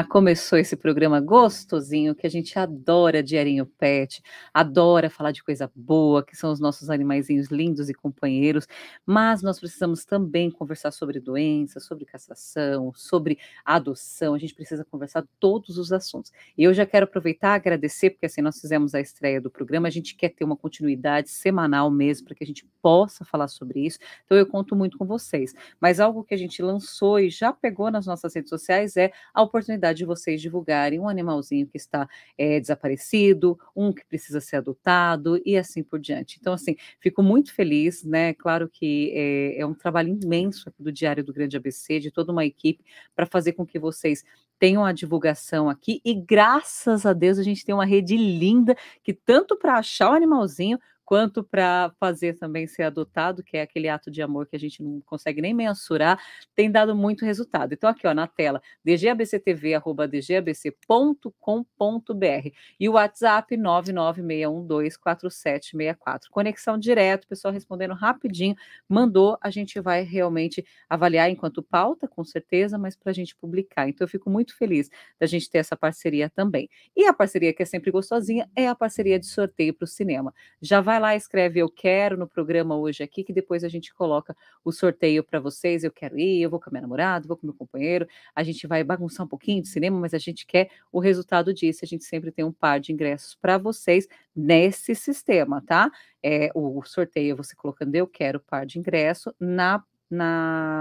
Começou esse programa gostosinho que a gente adora Diarinho Pet, adora falar de coisa boa, que são os nossos animaizinhos lindos e companheiros, mas nós precisamos também conversar sobre doenças, sobre castração, sobre adoção, a gente precisa conversar todos os assuntos. E eu já quero aproveitar e agradecer, porque assim, nós fizemos a estreia do programa, a gente quer ter uma continuidade semanal mesmo, para que a gente possa falar sobre isso, então eu conto muito com vocês. Mas algo que a gente lançou e já pegou nas nossas redes sociais é a oportunidade de vocês divulgarem um animalzinho que está desaparecido, um que precisa ser adotado e assim por diante. Então, assim, fico muito feliz, né? Claro que é um trabalho imenso aqui do Diário do Grande ABC, de toda uma equipe, para fazer com que vocês tenham a divulgação aqui e graças a Deus a gente tem uma rede linda que tanto para achar o animalzinho quanto para fazer também ser adotado, que é aquele ato de amor que a gente não consegue nem mensurar, tem dado muito resultado. Então aqui, ó, na tela, dgabctv@dgabc.com.br e o WhatsApp 996124764. Conexão direto, pessoal respondendo rapidinho, mandou, a gente vai realmente avaliar enquanto pauta, com certeza, mas para a gente publicar. Então eu fico muito feliz da gente ter essa parceria também. E a parceria que é sempre gostosinha é a parceria de sorteio para o cinema. Já vai lá, escreve eu quero no programa hoje aqui, que depois a gente coloca o sorteio para vocês. Eu quero ir, eu vou com a minha namorada, vou com o meu companheiro, a gente vai bagunçar um pouquinho de cinema, mas a gente quer o resultado disso. A gente sempre tem um par de ingressos para vocês nesse sistema, tá? O sorteio você colocando eu quero par de ingresso na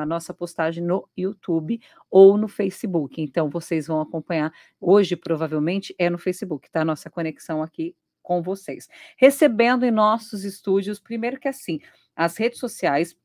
nossa postagem no YouTube ou no Facebook. Então, vocês vão acompanhar. Hoje, provavelmente, é no Facebook, tá? Nossa conexão aqui com vocês. Recebendo em nossos estúdios, primeiro que assim, as redes sociais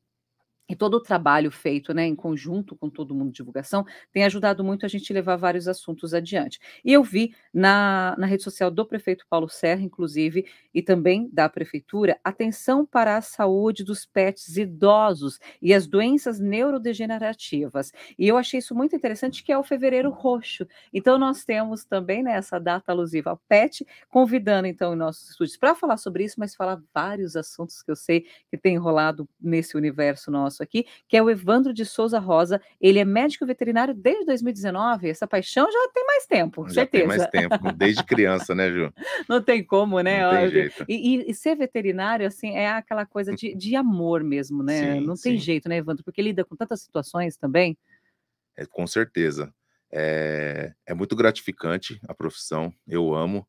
e todo o trabalho feito, né, em conjunto com todo mundo de divulgação, tem ajudado muito a gente levar vários assuntos adiante. E eu vi na rede social do prefeito Paulo Serra, inclusive, e também da prefeitura, atenção para a saúde dos pets idosos e as doenças neurodegenerativas. E eu achei isso muito interessante, que é o Fevereiro Roxo. Então, nós temos também, né, essa data alusiva ao pet, convidando, então, em nossos estúdios para falar sobre isso, mas falar vários assuntos que eu sei que tem enrolado nesse universo nosso aqui, que é o Evandro de Souza Rosa. Ele é médico veterinário desde 2019. Essa paixão já tem mais tempo, Já tem mais certeza. tempo, desde criança, né, Ju? Não tem como, né? Não tem jeito. E ser veterinário, assim, é aquela coisa de amor mesmo, né? Sim, Não tem sim. jeito, né, Evandro? Porque lida com tantas situações também. Com certeza. É muito gratificante a profissão, eu amo,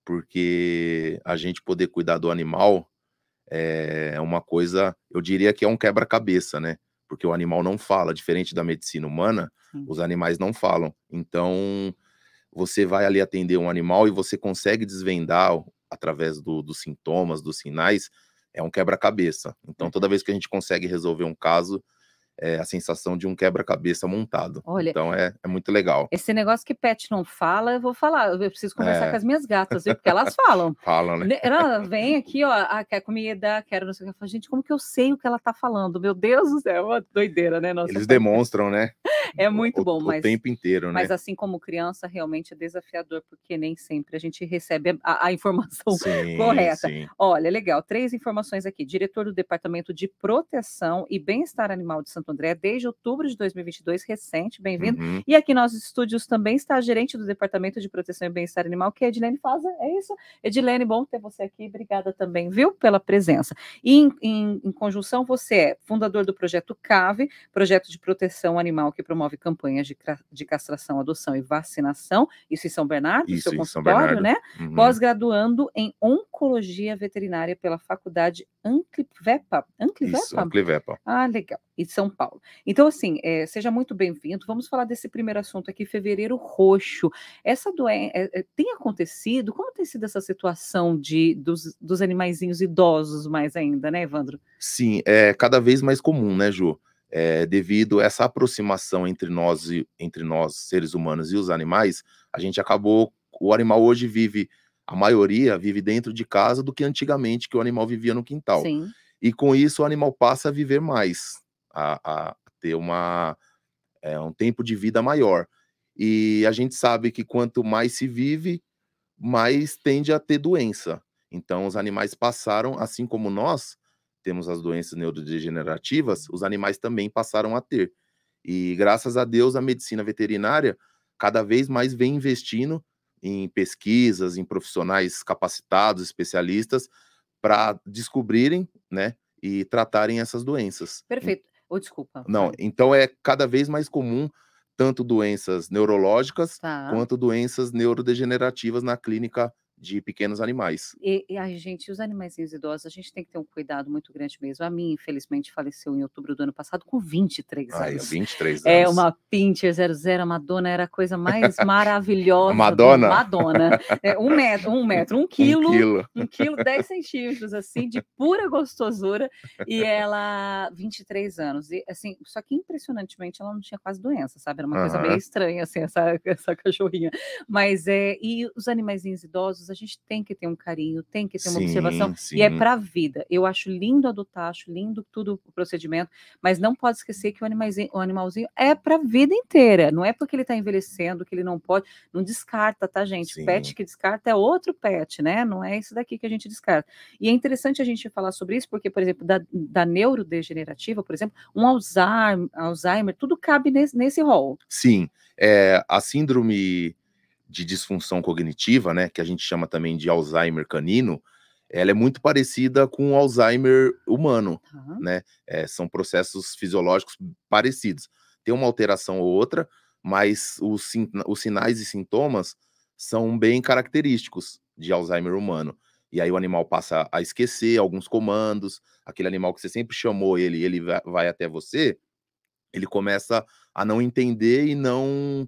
porque a gente poder cuidar do animal é uma coisa, eu diria que é um quebra-cabeça, né? Porque o animal não fala, diferente da medicina humana, Sim. os animais não falam. Então, você vai ali atender um animal e você consegue desvendar através dos sintomas, dos sinais, é um quebra-cabeça. Então, toda vez que a gente consegue resolver um caso, é a sensação de um quebra-cabeça montado. Olha, Então, é muito legal. esse negócio que pet não fala, eu vou falar, eu preciso conversar com É, as minhas gatas, viu? Porque elas falam. fala, né? Ela vem aqui, ó, quer comida, quero não sei o que. Eu falo, gente, como que eu sei o que ela tá falando? Meu Deus do céu, é uma doideira, né? Nossa, Eles demonstram, né? é muito bom, O tempo inteiro, mas né? assim como criança, realmente é desafiador, porque nem sempre a gente recebe a informação Sim, correta. sim. Olha, legal, 3 informações aqui. Diretor do Departamento de Proteção e Bem-Estar Animal de Santo André, desde outubro de 2022, recente, bem-vindo. Uhum. E aqui nos estúdios também está a gerente do Departamento de Proteção e Bem-Estar Animal, que é a Edilene Faza, é isso? Edilene, bom ter você aqui, obrigada também, viu, pela presença. E em conjunção, você é fundador do projeto CAVE, projeto de proteção animal que promove campanhas de castração, adoção e vacinação, isso em São Bernardo, Isso, seu em São consultório, Bernardo. né? Uhum. Pós-graduando em Oncologia Veterinária pela Faculdade Anclivepa. Isso, Anclivepa? Anclivepa. Ah, legal, em São Paulo. Então, assim, seja muito bem-vindo. Vamos falar desse primeiro assunto aqui, Fevereiro Roxo. Essa doença tem acontecido? Como tem sido essa situação dos animaizinhos idosos mais ainda, né, Evandro? Sim, é cada vez mais comum, né, Ju? Devido a essa aproximação entre nós, seres humanos e os animais, a gente acabou o animal hoje vive a maioria vive dentro de casa do que antigamente, que o animal vivia no quintal. Sim. E com isso o animal passa a viver mais, a ter um tempo de vida maior. E a gente sabe que quanto mais se vive, mais tende a ter doença. Então os animais passaram, assim como nós temos as doenças neurodegenerativas, os animais também passaram a ter. E graças a Deus a medicina veterinária cada vez mais vem investindo em pesquisas, em profissionais capacitados, especialistas, para descobrirem, né, e tratarem essas doenças. Perfeito. Oh, desculpa, Não, fale. então é cada vez mais comum tanto doenças neurológicas Tá. quanto doenças neurodegenerativas na clínica de pequenos animais. Ai, gente, os animaizinhos idosos, a gente tem que ter um cuidado muito grande mesmo. A minha, infelizmente, faleceu em outubro do ano passado com 23 Ai, anos. 23 É anos. uma Pinscher 00, a Madonna era a coisa mais A maravilhosa do mundo. Madonna? Madonna. É, 1 metro, 1 quilo, quilo. 1 quilo, 10 centímetros, assim, de pura gostosura. E ela, 23 anos. E, assim, só que impressionantemente ela não tinha quase doença, sabe? Era uma coisa meio Aham. estranha, assim, essa cachorrinha. Mas e os animaizinhos idosos, a gente tem que ter um carinho, tem que ter uma observação, Sim, e é sim. para a vida. Eu acho lindo adotar, acho lindo tudo o procedimento, mas não pode esquecer que o animalzinho é para a vida inteira. Não é porque ele está envelhecendo que ele não pode. Não descarta, tá, gente? Pet Sim. que descarta é outro pet, né? Não é esse daqui que a gente descarta. E é interessante a gente falar sobre isso, porque, por exemplo, da neurodegenerativa, por exemplo, um Alzheimer, tudo cabe nesse rol. Sim, a síndrome de disfunção cognitiva, né, que a gente chama também de Alzheimer canino, ela é muito parecida com o Alzheimer humano, Tá. né, são processos fisiológicos parecidos. Tem uma alteração ou outra, mas os sinais e sintomas são bem característicos de Alzheimer humano. E aí o animal passa a esquecer alguns comandos, aquele animal que você sempre chamou ele vai até você, ele começa a não entender e não,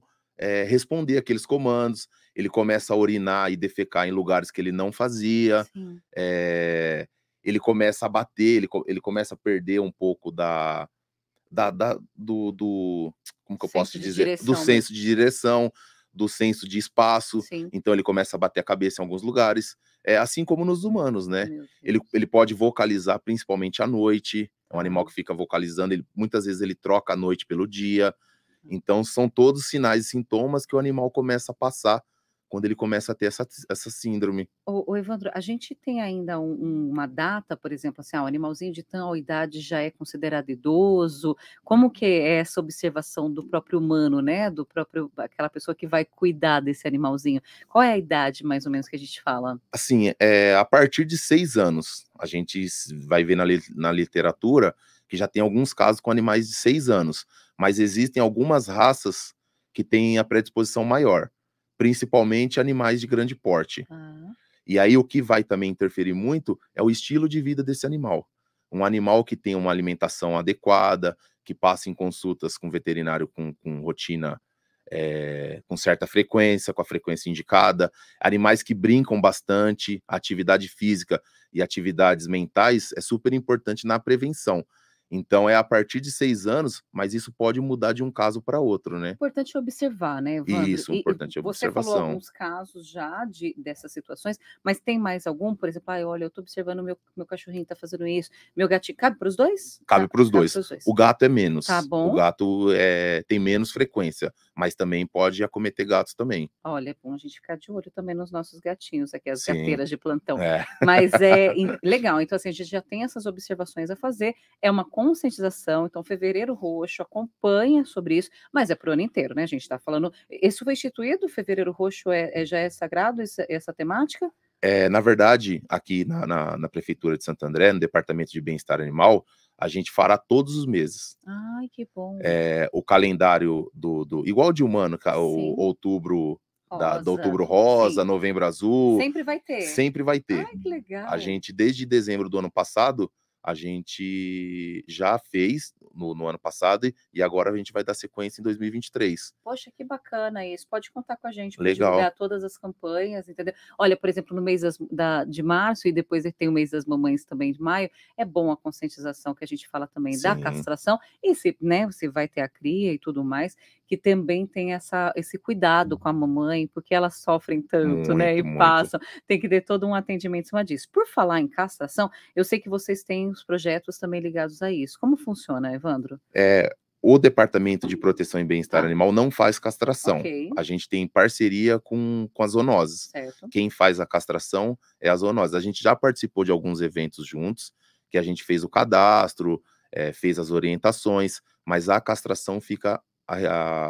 responder aqueles comandos, ele começa a urinar e defecar em lugares que ele não fazia, Sim. eh, ele começa a bater, ele começa a perder um pouco do como que eu posso Senso te de dizer? Do direção mesmo. senso de direção, do senso de espaço, Sim. então ele começa a bater a cabeça em alguns lugares, assim como nos humanos, né. Meu Ele Deus. pode vocalizar principalmente à noite, é um animal Tá. que fica vocalizando, ele muitas vezes ele troca a noite pelo dia, então são todos sinais e sintomas que o animal começa a passar quando ele começa a ter essa síndrome. Ô, Evandro, a gente tem ainda uma data, por exemplo, assim, o animalzinho de tal idade já é considerado idoso? Como que é essa observação do próprio humano, né, do próprio aquela pessoa que vai cuidar desse animalzinho? Qual é a idade mais ou menos que a gente fala? Assim, a partir de 6 anos, a gente vai ver na literatura que já tem alguns casos com animais de 6 anos, mas existem algumas raças que têm a predisposição maior, principalmente animais de grande porte. Tá. E aí o que vai também interferir muito é o estilo de vida desse animal. Um animal que tem uma alimentação adequada, que passa em consultas com veterinário com rotina, com certa frequência, com a frequência indicada, animais que brincam bastante, atividade física e atividades mentais é super importante na prevenção. Então é a partir de 6 anos, mas isso pode mudar de um caso para outro, né. Importante observar, né, Evandro? Isso, E importante você falou observação. alguns casos já dessas situações, mas tem mais algum? Por exemplo: "Ai, olha, eu tô observando meu cachorrinho tá fazendo isso, meu gatinho", cabe para os 2? Cabe para os Cabe 2. para os 2. O gato é Tá menos. O bom. gato, tem menos frequência, mas também pode acometer gatos também. Olha, é bom a gente ficar de olho também nos nossos gatinhos aqui, as Sim. gateiras de plantão. É. Mas é legal, então assim, a gente já tem essas observações a fazer, é uma conscientização, então Fevereiro Roxo acompanha sobre isso, mas é para o ano inteiro, né, a gente está falando isso foi instituído, Fevereiro Roxo já é sagrado essa temática? Na verdade, aqui na prefeitura de Santo André, no departamento de bem-estar animal, a gente fará todos os meses. Ai, que bom. O calendário do igual de humano, o Sim, outubro do rosa, outubro rosa, sim, novembro azul, sempre vai ter. sempre vai ter. Ai, que A legal. gente, desde dezembro do ano passado, a gente já fez no ano passado e agora a gente vai dar sequência em 2023. Poxa, que bacana isso. Pode contar com a gente para Legal. divulgar todas as campanhas, entendeu? Olha, por exemplo, no mês de março e depois tem o mês das mamães também de maio, é bom a conscientização que a gente fala também da Sim, castração e se, né, você vai ter a cria e tudo mais, que também tem esse cuidado com a mamãe, porque elas sofrem tanto, né, e muito, muito. passam, tem que ter todo um atendimento em cima disso. Por falar em castração, eu sei que vocês têm os projetos também ligados a isso. Como funciona, Evandro? O Departamento de Proteção e Bem-Estar Tá, Animal não faz castração. ok, A gente tem parceria com as zoonoses. certo. Quem faz a castração é a zoonose. A gente já participou de alguns eventos juntos, que a gente fez o cadastro, fez as orientações, mas a castração fica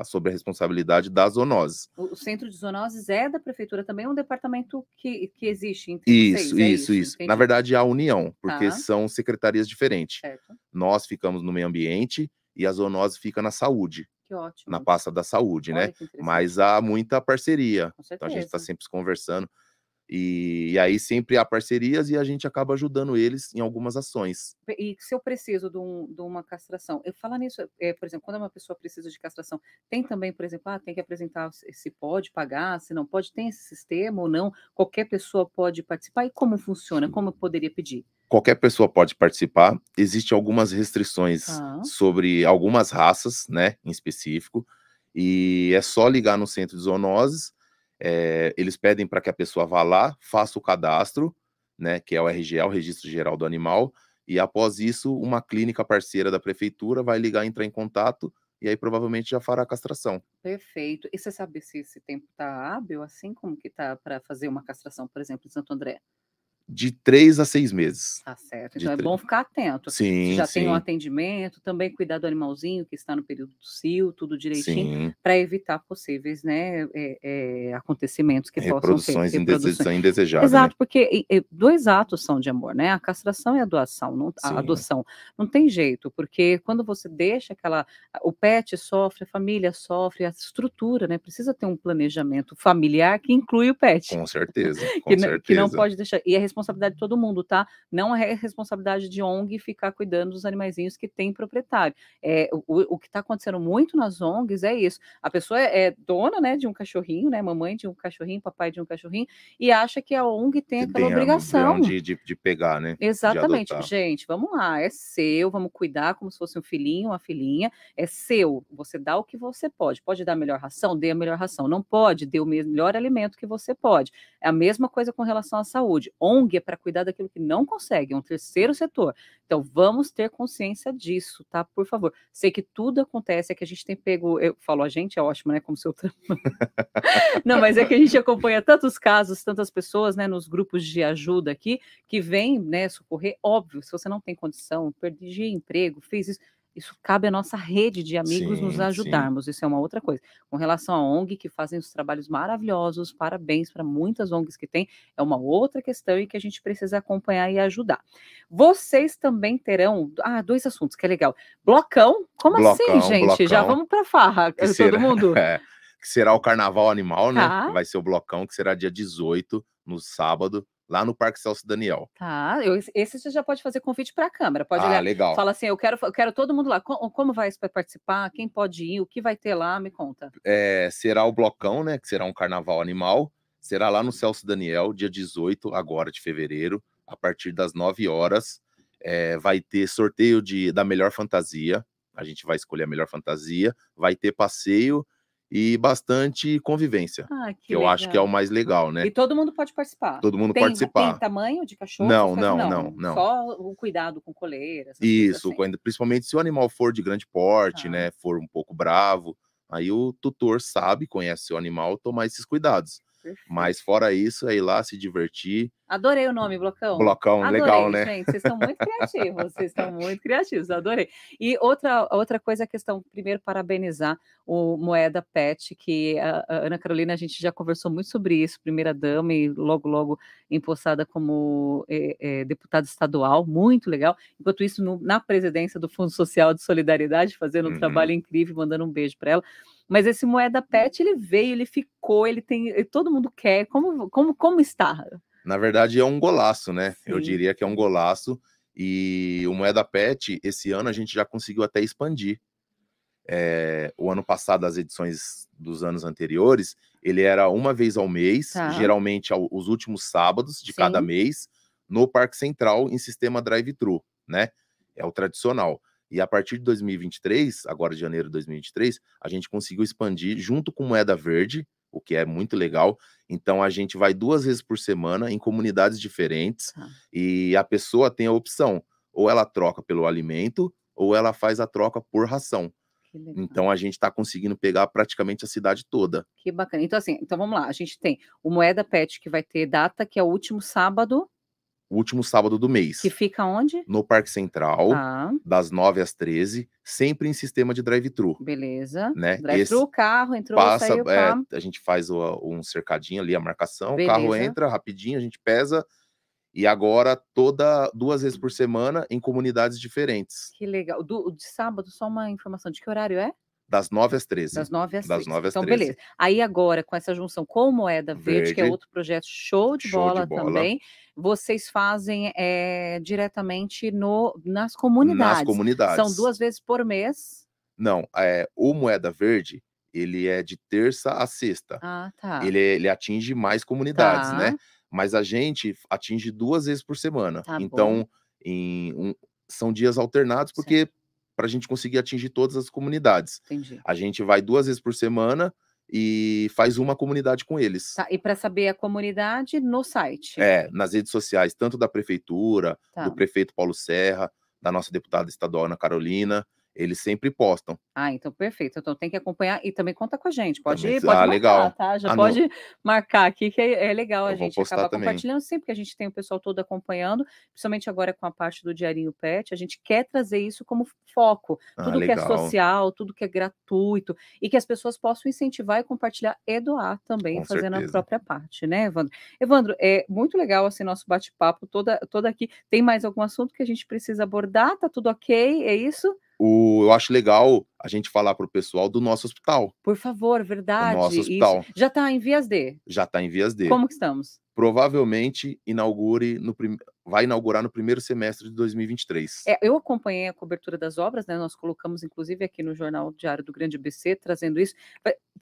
sobre a responsabilidade das zoonoses. O centro de zoonoses é da prefeitura também, é um departamento que existe entre vocês? Isso. Na Entendi. verdade, é a união, porque Tá. são secretarias diferentes. Certo. Nós ficamos no meio ambiente e a zoonose fica na saúde, Que ótimo. na pasta da saúde, né? Olha que interessante. Mas há muita parceria. Com Então a gente está certeza. sempre se conversando. E aí sempre há parcerias e a gente acaba ajudando eles em algumas ações. E se eu preciso de uma castração, eu falar nisso, por exemplo, quando uma pessoa precisa de castração, tem também, por exemplo, tem que apresentar se pode pagar, se não pode, tem esse sistema ou não? Qualquer pessoa pode participar? E como funciona? Como eu poderia pedir? Qualquer pessoa pode participar. Existem algumas restrições Tá. sobre algumas raças, né, em específico, e é só ligar no centro de zoonoses. Eles pedem para que a pessoa vá lá, faça o cadastro, né, que é o RGA, o Registro Geral do Animal, e após isso, uma clínica parceira da prefeitura vai ligar, entrar em contato, e aí provavelmente já fará a castração. Perfeito. E você sabe se esse tempo está hábil, assim como que está para fazer uma castração, por exemplo, em Santo André? De 3 a 6 meses. Tá certo. De Então é tre- bom ficar atento. Se Sim, já tem um sim, atendimento, também cuidar do animalzinho que está no período do cio, tudo direitinho, sim. para evitar possíveis, né, acontecimentos que possam ter, Reproduções reproduções. indesejadas, né? Exato, porque 2 atos são de amor, né, a castração e a doação, a Sim. adoção. Não tem jeito, porque quando você deixa o pet sofre, a família sofre, a estrutura, né, precisa ter um planejamento familiar que inclui o pet. Com certeza, Que com que não certeza. pode deixar, e é responsabilidade de todo mundo, tá? Não é responsabilidade de ONG ficar cuidando dos animaizinhos que têm proprietário. O que está acontecendo muito nas ONGs é isso. A pessoa é dona, né, de um cachorrinho, né, mamãe de um cachorrinho, papai de um cachorrinho, e acha que a ONG tem Que aquela tem a obrigação obrigação. de pegar, né? De Exatamente. adotar. Gente, vamos lá, é seu, vamos cuidar como se fosse um filhinho, uma filhinha, é seu, você dá o que você pode. Pode dar a melhor ração? Dê a melhor ração. Não pode? Dê o melhor alimento que você pode. É a mesma coisa com relação à saúde. ONG é para cuidar daquilo que não consegue, é um terceiro setor. Então, vamos ter consciência disso, tá? Por favor. Sei que tudo acontece, é que a gente tem pego, eu falo a gente, é ótimo, né, como se eu não, mas é que a gente acompanha tantos casos, tantas pessoas, né, nos grupos de ajuda aqui, que vêm, né, socorrer. Óbvio, se você não tem condição, perdi emprego, fez isso cabe à nossa rede de amigos nos Sim, sim. ajudarmos, isso é uma outra coisa. Com relação à ONG, que fazem os trabalhos maravilhosos, parabéns para muitas ONGs que tem, é uma outra questão e que a gente precisa acompanhar e ajudar. Vocês também terão, 2 assuntos, que é legal. Blocão? Como assim, gente? Já vamos para farra, Que todo será, mundo? que será o Carnaval Animal, né? Tá. Que vai ser o blocão, que será dia 18, no sábado, lá no Parque Celso Daniel. Tá, esse você já pode fazer convite para a Câmara, pode olhar, Legal. fala assim: eu quero todo mundo lá. Como vai participar? Quem pode ir? O que vai ter lá? Me conta. Será o blocão, né? Que será um Carnaval Animal. Será lá no Celso Daniel, dia 18, agora de fevereiro, a partir das 9 horas. Vai ter sorteio da melhor fantasia. A gente vai escolher a melhor fantasia. Vai ter passeio e bastante convivência, Que que eu acho que é o mais legal, né? E todo mundo pode participar. Todo mundo Tem participar. tamanho de cachorro? Não, Essas coisas? não. Só o cuidado com coleira, essas coisas Isso, assim. principalmente se o animal for de grande porte, Tá. né? For um pouco bravo, aí o tutor sabe, conhece seu animal, tomar esses cuidados. Perfeito. Mas fora isso, é ir lá se divertir. Adorei o nome, Blocão. Blocão, Adorei, legal, né? gente, vocês estão muito criativos, adorei. E outra coisa, a questão, primeiro, parabenizar o Moeda Pet, que a Ana Carolina, a gente já conversou muito sobre isso, primeira dama e logo, logo empossada como deputada estadual, muito legal. Enquanto isso, na presidência do Fundo Social de Solidariedade, fazendo um trabalho incrível, mandando um beijo para ela. Mas esse Moeda Pet, ele veio, ele ficou, todo mundo quer. Como está? Na verdade, é um golaço, né? Sim. Eu diria que é um golaço. E o Moeda Pet, esse ano, a gente já conseguiu até expandir. O ano passado, as edições dos anos anteriores, ele era uma vez ao mês, geralmente os últimos sábados de cada mês, no Parque Central, em sistema drive-thru, né? É o tradicional. E a partir de 2023, agora de janeiro de 2023, a gente conseguiu expandir junto com Moeda Verde, o que é muito legal. Então a gente vai 2 vezes por semana em comunidades diferentes e a pessoa tem a opção, ou ela troca pelo alimento, ou ela faz a troca por ração. Então a gente está conseguindo pegar praticamente a cidade toda. Que bacana. Então, assim, vamos lá. A gente tem o Moeda Pet, que vai ter data, que é o último sábado. o último sábado do mês. Que fica onde? No Parque Central, Tá. das 9 às 13, sempre em sistema de drive-thru. Beleza. Né? Drive-thru, o carro entrou, Passa, saiu, pá. a gente faz um cercadinho ali, a marcação, o Beleza. carro entra rapidinho, a gente pesa, e agora 2 vezes por semana em comunidades diferentes. Que legal. De sábado, só uma informação, de que horário é? Das 9 às 13. Das 9 às Das 13. 9 às Então, 13. beleza. Aí agora, com essa junção com o Moeda Verde, que é outro projeto show de bola também, vocês fazem diretamente nas comunidades. Nas comunidades. São 2 vezes por mês? Não, o Moeda Verde, ele é de terça a sexta. Ah, tá. Ele atinge mais comunidades, Tá. né? Mas a gente atinge 2 vezes por semana. Tá então, são dias alternados, porque para a gente conseguir atingir todas as comunidades. Entendi. A gente vai 2 vezes por semana e faz uma comunidade com eles. Tá, e para saber a comunidade, no site? Nas redes sociais, tanto da prefeitura, do prefeito Paulo Serra, da nossa deputada estadual Ana Carolina, eles sempre postam. Ah, então perfeito. Então tem que acompanhar e também conta com a gente. Pode marcar, legal. Tá? Já pode marcar aqui, que é legal a gente acabar também. compartilhando sempre, que a gente tem o pessoal todo acompanhando, principalmente agora com a parte do Diarinho Pet, a gente quer trazer isso como foco. Tudo que é social, tudo que é gratuito, e que as pessoas possam incentivar e compartilhar e doar também, fazendo a própria parte, né, Evandro? Evandro, é muito legal assim nosso bate-papo toda aqui. Tem mais algum assunto que a gente precisa abordar? Tá tudo ok? É isso? Eu acho legal a gente falar para o pessoal do nosso hospital. Por favor, verdade. O nosso hospital. Isso. Já está em vias de? Já está em vias de. Como que estamos? Provavelmente vai inaugurar no primeiro semestre de 2023. Eu acompanhei a cobertura das obras, né? Nós colocamos, inclusive, aqui no Jornal Diário do Grande ABC, trazendo isso.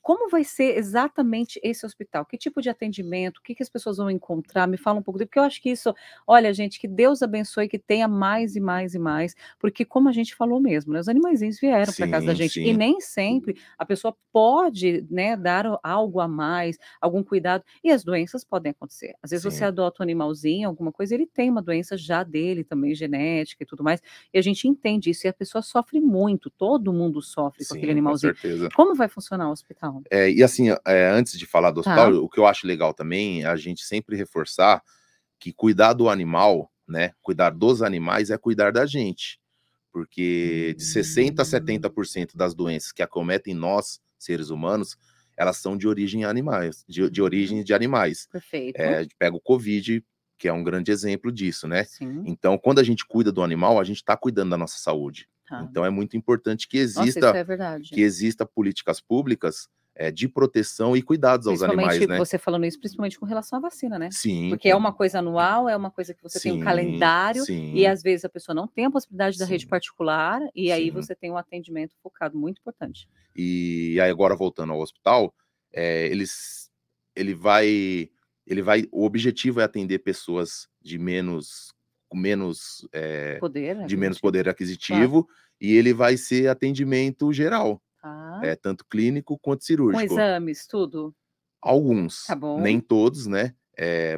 Como vai ser exatamente esse hospital? Que tipo de atendimento? O que as pessoas vão encontrar? Me fala um pouco, porque eu acho que isso, olha, gente, que Deus abençoe, que tenha mais e mais e mais, porque como a gente falou mesmo, né? Os animaizinhos vieram para casa da gente, e nem sempre a pessoa pode, né, dar algo a mais, algum cuidado, e as doenças podem acontecer. Às vezes você adota um animalzinho, alguma coisa, ele tem uma doença já dele também, genética e tudo mais, e a gente entende isso, e a pessoa sofre muito, todo mundo sofre com aquele animalzinho. Com certeza. Como vai funcionar o hospital? E assim, antes de falar do hospital, o que eu acho legal também é a gente sempre reforçar que cuidar do animal, né, cuidar dos animais é cuidar da gente, porque de 60% a 70% das doenças que acometem nós, seres humanos, elas são de origem animais, de origem de animais. Perfeito. A gente pega o Covid, que é um grande exemplo disso, né? Sim. Então, quando a gente cuida do animal, a gente está cuidando da nossa saúde. Então, é muito importante que exista, Nossa, isso é verdade. Que exista políticas públicas de proteção e cuidados aos animais, né? Você falando isso, principalmente com relação à vacina, né? Sim. Porque é uma coisa anual, é uma coisa que você tem um calendário, e às vezes a pessoa não tem a possibilidade da rede particular, e aí você tem um atendimento focado, muito importante. E aí, agora voltando ao hospital, o objetivo é atender pessoas com menos poder aquisitivo, e ele vai ser atendimento geral. Tanto clínico quanto cirúrgico. Com exames, tudo? Alguns. Tá bom. Nem todos, né?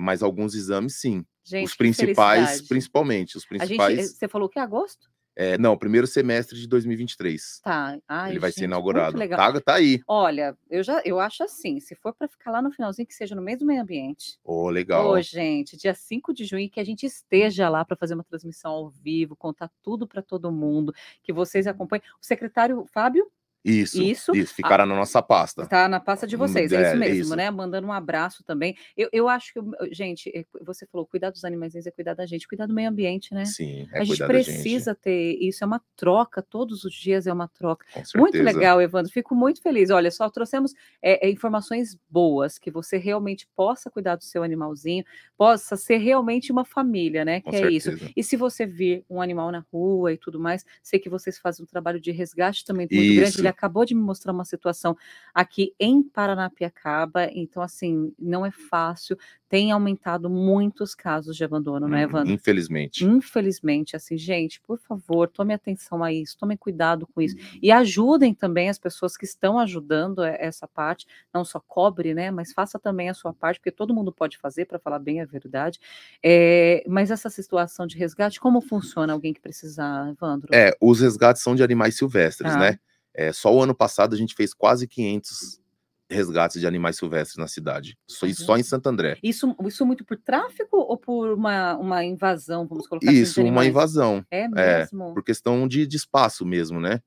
Mas alguns exames, sim. Gente, os principais, principalmente. Você falou que é agosto? Não, primeiro semestre de 2023. Tá. Ele vai ser inaugurado. Muito legal. Tá aí. Olha, eu acho assim, se for para ficar lá no finalzinho, que seja no meio do meio ambiente. Legal. Gente, dia 5 de junho, que a gente esteja lá para fazer uma transmissão ao vivo, contar tudo para todo mundo, que vocês acompanhem. O secretário Fábio? Isso, ficará na nossa pasta. Está na pasta de vocês, é isso mesmo, né? Mandando um abraço também. Eu acho que, gente, você falou, cuidar dos animais é cuidar da gente, cuidar do meio ambiente, né? Sim, a gente precisa ter isso, é uma troca, todos os dias é uma troca. Muito legal, Evandro, fico muito feliz. Olha, só trouxemos informações boas, que você realmente possa cuidar do seu animalzinho, possa ser realmente uma família, né? Que é isso. E se você vir um animal na rua e tudo mais, sei que vocês fazem um trabalho de resgate também muito grande. Ele acabou de me mostrar uma situação aqui em Paranapiacaba, então assim, não é fácil, tem aumentado muitos casos de abandono, né, Evandro? Infelizmente, assim, gente, por favor, tome atenção a isso, tome cuidado com isso, e ajudem também as pessoas que estão ajudando essa parte, não só cobre, né, mas faça também a sua parte, porque todo mundo pode fazer, para falar bem a verdade, mas essa situação de resgate, como funciona alguém que precisar, Evandro? Os resgates são de animais silvestres, né? Só o ano passado a gente fez quase 500 resgates de animais silvestres na cidade. Isso só Olha em só. Santo André. Isso muito por tráfico ou por uma invasão, vamos colocar assim, de Isso, uma animais? invasão. É É, mesmo? por questão de espaço mesmo, né.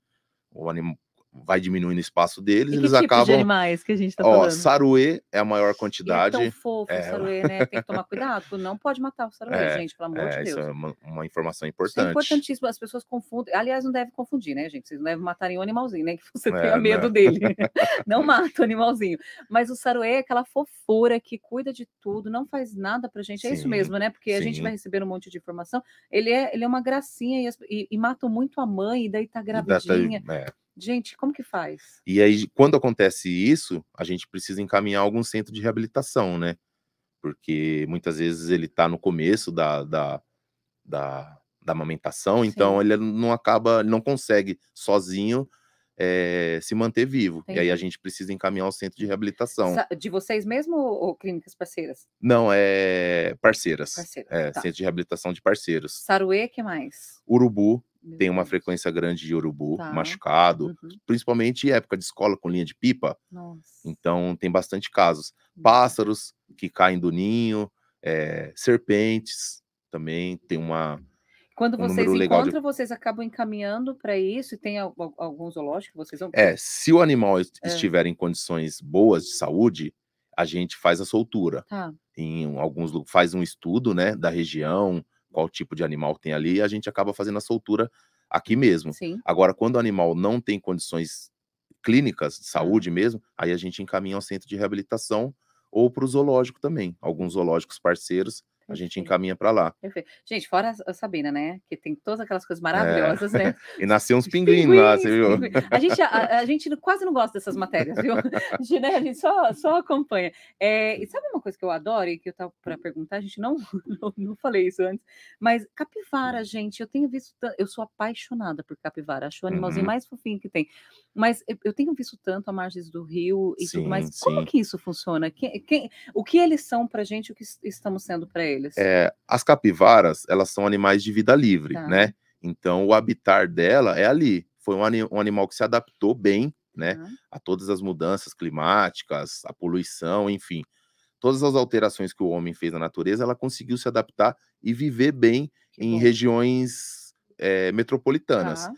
O anima vai diminuindo o espaço deles, E que eles tipos de acabam. animais que a gente tá Ó, falando? saruê é a maior E é tão quantidade. fofo o É, saruê, né, tem que tomar cuidado, não pode matar o saruê, gente, pelo amor de isso Deus. é uma informação Isso é importante. importantíssimo, as pessoas confundem, aliás, não deve confundir, né, gente, vocês não devem matar nenhum animalzinho, nem que você tenha É, medo né. dele. Não mata o animalzinho. Mas o saruê é aquela fofura que cuida de tudo, não faz nada pra gente, é isso Sim, mesmo, né, porque a gente vai sim. recebendo um monte de informação, ele é uma gracinha e matam muito a mãe, e daí tá E da tá gravidinha. Gente, como que faz? e aí, quando acontece isso, a gente precisa encaminhar algum centro de reabilitação, né, porque muitas vezes ele tá no começo da amamentação, então Sim, ele não consegue sozinho, se manter vivo. E aí a entendi. gente precisa encaminhar ao centro de reabilitação. De vocês mesmo ou clínicas parceiras? Não, é parceiras. Parceiras, É, tá. centro de reabilitação de parceiros. Saruê, que mais? Urubu, Meu tem uma Deus. frequência grande de urubu Tá. machucado, Uhum. principalmente em época de escola com linha de pipa, Nossa. então tem bastante casos. Hum. Pássaros que caem do ninho, serpentes também tem Quando um número vocês legal de. encontram, vocês acabam encaminhando para isso e tem algum zoológico que vocês vão? Se o animal Hã, estiver em condições boas de saúde, a gente faz a soltura. tá. Faz um estudo, né, da região, qual tipo de animal tem ali, e a gente acaba fazendo a soltura aqui mesmo. Sim, Agora, quando o animal não tem condições clínicas de tá. saúde mesmo, aí a gente encaminha ao centro de reabilitação ou para o zoológico também. Alguns zoológicos parceiros, a gente Perfeito, encaminha para lá. perfeito. Gente, fora a Sabina, né, que tem todas aquelas coisas É. maravilhosas, né. E nasceu uns Os pinguins lá, você pinguins, viu? pinguim. A gente quase não gosta dessas matérias, viu. A gente só acompanha. E sabe uma coisa que eu adoro e que eu estava pra perguntar, a gente não não falei isso antes, mas capivara, gente, eu tenho visto eu sou apaixonada por capivara, acho o animalzinho Uhum. mais fofinho que tem. Mas eu tenho visto tanto a margens do rio e tudo mais. Sim, Como sim. que isso funciona? O que eles são pra gente, o que estamos sendo pra eles? As capivaras, elas são animais de vida livre, Tá, né, então o habitat dela é ali. Foi um animal que se adaptou bem, né, tá. a todas as mudanças climáticas, a poluição, enfim. Todas as alterações que o homem fez na natureza, ela conseguiu se adaptar e viver bem Que em bom. regiões, metropolitanas. Tá.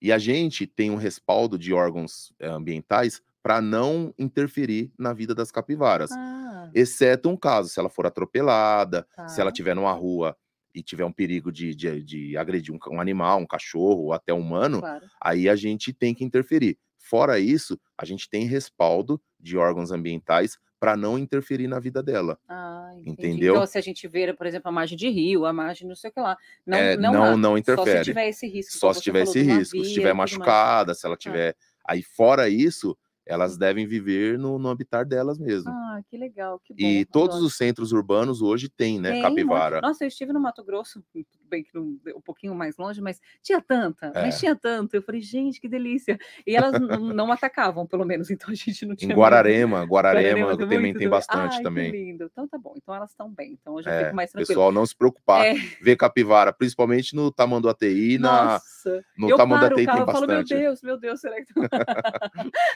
E a gente tem um respaldo de órgãos, ambientais para não interferir na vida das capivaras. Ah, Exceto um caso, se ela for atropelada, se ela tá, estiver numa rua e tiver um perigo de agredir um animal, um cachorro ou até um humano, claro. aí a gente tem que interferir. Fora isso, a gente tem respaldo de órgãos ambientais para não interferir na vida dela, Ah, entendi. Então, entendeu? se a gente ver, por exemplo, a margem de rio, a margem não sei o que lá, não Não, mata. não Só se interfere. tiver esse risco, Só igual se você tiver falou, esse de uma risco, se via estiver e tudo mais. machucada, se ela Tá, tiver aí fora isso, elas sim. devem viver no habitat delas mesmo. Ah, que legal, que E bom, todos adoro. os centros urbanos hoje têm, né, Tem um monte. capivara. Nossa, eu estive no Mato Grosso, tudo bem que um pouquinho mais longe, mas tinha tanta, mas É. tinha tanto. Eu falei: "Gente, que delícia". E elas não atacavam, pelo menos, então a gente não Em tinha medo. Guararema Guararema tem também muito tem também? bastante Ai, que também. lindo. Então tá bom, então elas estão bem, então hoje eu fico mais tranquila. Pessoal não se preocupar, É. ver capivara, principalmente no Tamanduateí, Nossa, no eu paro o Tamanduateí carro, tem eu falo: bastante. Meu Deus, será que"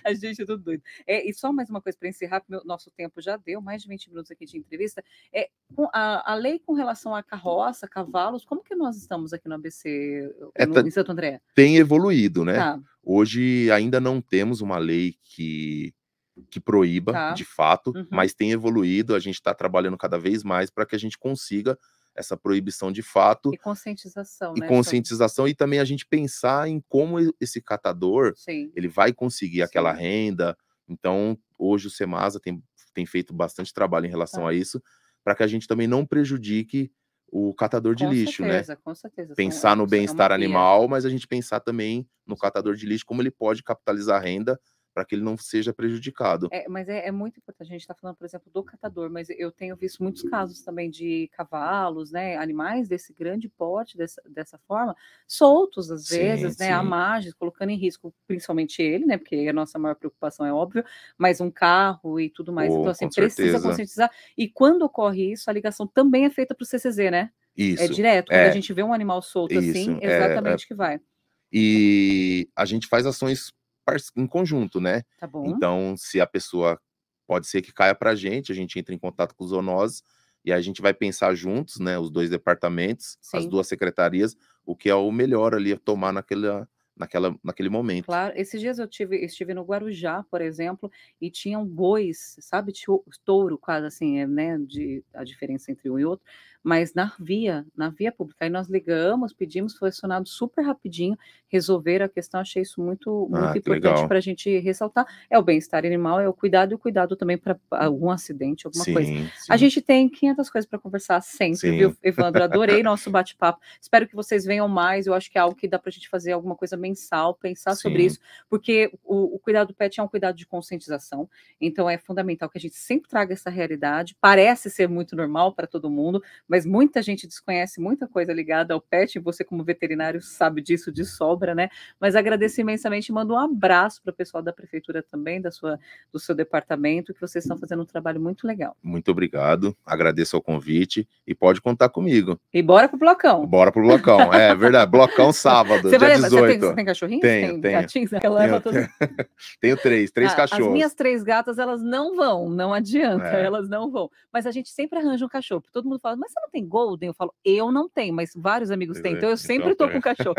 a gente é tudo doido. E só mais uma coisa para encerrar, porque o nosso tempo já deu, mais de 20 minutos aqui de entrevista. Com a lei com relação à carroça, cavalos, como que nós estamos aqui no ABC, É, tá em Santo André? tem evoluído, né. Tá, Hoje ainda não temos uma lei que proíba, tá. de fato, Uhum. mas tem evoluído, a gente está trabalhando cada vez mais para que a gente consiga essa proibição de fato E conscientização, e né, sobre conscientização, e também a gente pensar em como esse catador, sim, ele vai conseguir aquela sim, renda. Então, hoje o Semasa tem feito bastante trabalho em relação tá. a isso, para que a gente também não prejudique o catador de lixo, né. Com certeza, Pensar no é uma bem-estar via. animal, mas a gente pensar também no catador de lixo, como ele pode capitalizar a renda para que ele não seja prejudicado. Mas é muito importante, a gente está falando, por exemplo, do catador, mas eu tenho visto muitos casos também de cavalos, né, animais desse grande porte, dessa forma, soltos às Sim, vezes, né, à sim. margem, colocando em risco principalmente ele, né, porque a nossa maior preocupação é óbvio, mas um carro e tudo mais. Então, Oh, assim, com precisa certeza. conscientizar. E quando ocorre isso, a ligação também é feita para o CCZ, né? É Isso. direto, quando a É, gente vê um animal solto assim, isso. exatamente que vai. E a gente faz ações em conjunto, né. Tá bom? Então, se a pessoa pode ser que caia para a gente entra em contato com os zoonoses, e a gente vai pensar juntos, né, os 2 departamentos, as Sim. 2 secretarias, o que é o melhor ali a tomar naquele momento. Claro, esses dias estive no Guarujá, por exemplo, e tinham bois, sabe, touro quase assim, né, a diferença entre um e outro, mas na via pública. Aí nós ligamos, pedimos, foi acionado super rapidinho, resolveram a questão, achei isso muito muito Ah, que importante legal. para a gente ressaltar. É o bem-estar animal, é o cuidado e o cuidado também para algum acidente, alguma coisa. Sim, A sim, gente tem 500 coisas para conversar sempre, viu, sim, Evandro? Adorei nosso bate-papo. Espero que vocês venham mais. Eu acho que é algo que dá para a gente fazer alguma coisa mensal, pensar sobre sim, isso, porque o cuidado do pet é um cuidado de conscientização. Então é fundamental que a gente sempre traga essa realidade. Parece ser muito normal para todo mundo, mas muita gente desconhece muita coisa ligada ao pet. Você, como veterinário, sabe disso de sobra, né? Mas agradeço imensamente, mando um abraço para o pessoal da prefeitura também, do seu departamento, que vocês estão fazendo um trabalho muito legal. muito obrigado, agradeço o convite e pode contar comigo. E bora pro blocão. Bora pro blocão, é verdade, blocão sábado, Você dia vai levar, você tem 18. cachorrinho? Você Tenho, tem tenho, gatinhos? Você leva tenho todos. tenho 3 As minhas cachorros. 3 gatas, elas não vão, não adianta, É, elas não vão. Mas a gente sempre arranja um cachorro, porque todo mundo fala: "Mas você não tem golden?" Eu falo: "Eu não tenho, mas vários amigos pois têm", é, então eu então sempre tô com cachorro.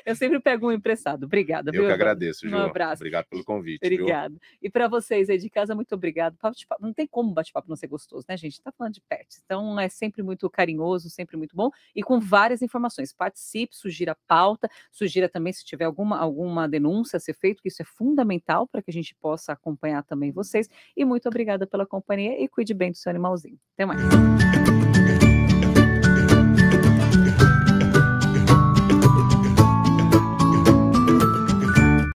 Eu sempre pego um emprestado. Obrigada, eu viu, que Evandro? agradeço, Um Jô. abraço. Obrigado pelo convite, viu. Obrigada. E para vocês aí de casa, muito obrigado. Bate-papo não tem como bate-papo não ser gostoso, né, gente? Tá falando de pets, então é sempre muito carinhoso, sempre muito bom e com várias informações. Participe, sugira pauta, sugira também se tiver alguma denúncia a ser feito, que isso é fundamental para que a gente possa acompanhar também vocês. E muito obrigada pela companhia e cuide bem do seu animalzinho. Até mais.